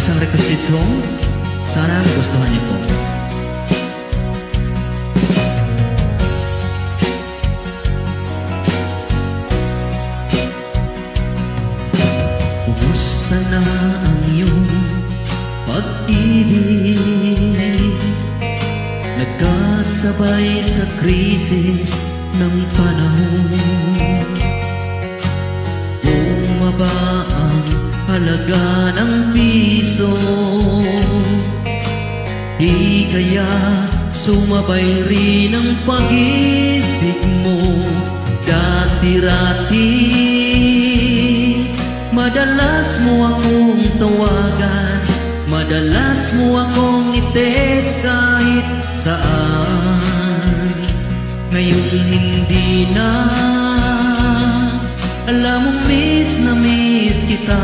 isang requested song. Sana gustuhan niyo po. Kumusta na ang iyong pag-ibig? Nagkasabay sa krisis ng panahon. Bumaba ang halaga ng piso, di kaya sumabay rin ang pag-ibig mo. Dati-rati madalas mo akong tawagan, madalas mo akong i-text kahit saan. Ngayon hindi na, alam mo miss na miss kita.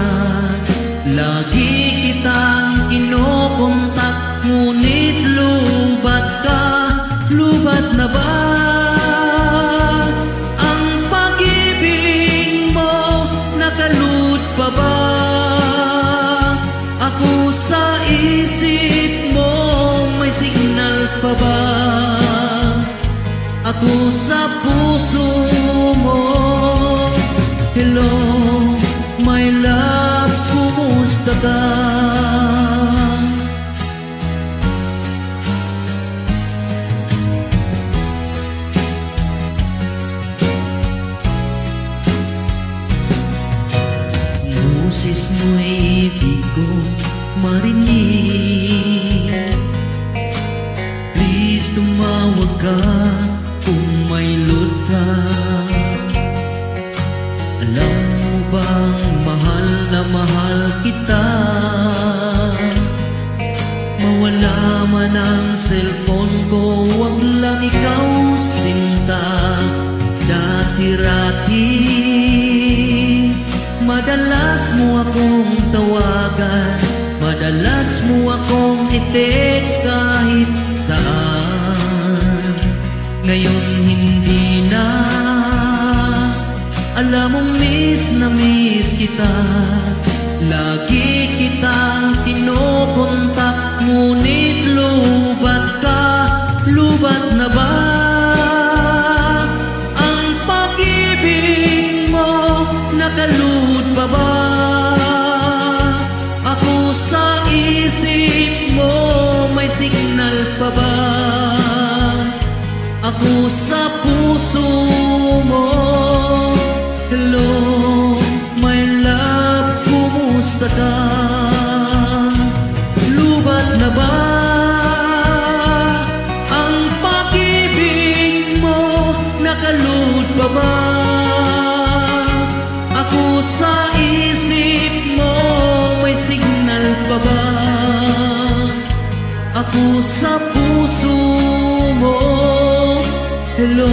Lagi kitang kinokontak, ngunit lubat ka. Lubat na ba ang pag-ibig mo? Nakalud pa ba ako sa isip mo? May signal pa ba ako sa puso mo? Hello, my love, kumusta ka? Boses mo'y ibig ko marinig. Please tumawag ka kung may load ka. Alam mo bang mahal na mahal kita? Mawala man ang cellphone ko, wag lang ikaw sinta. Dati-rati madalas mo akong tawagan, madalas mo akong i-text kahit saan. Ngayon hindi na, alam mo miss na miss kita. Lagi kitang kinokontak, ngunit lubat ka. Lubat na ba ang pag-ibig mo? Nakalud pa ba ako sa isip mo? May signal pa ba ako sa puso mo? Hello, my love, kumusta ka? Lubat na ba ang pag-ibig mo? Nakalud pa ba ako sa isip mo? May signal pa ba ako sa puso mo? Hello,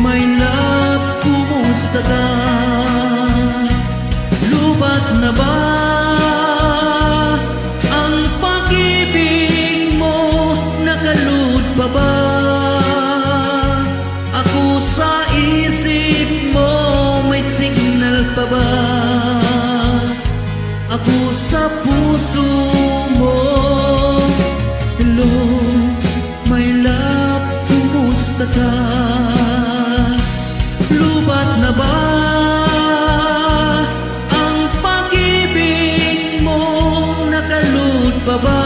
my love, kumusta ka? Lubat na ba ang pag-ibig mo? Nakalud pa ba ako sa isip mo? May signal pa ba ako sa puso mo? Hello, my love, kumusta ka? Lubat na ba ang pag-ibig mo? Nakalud pa ba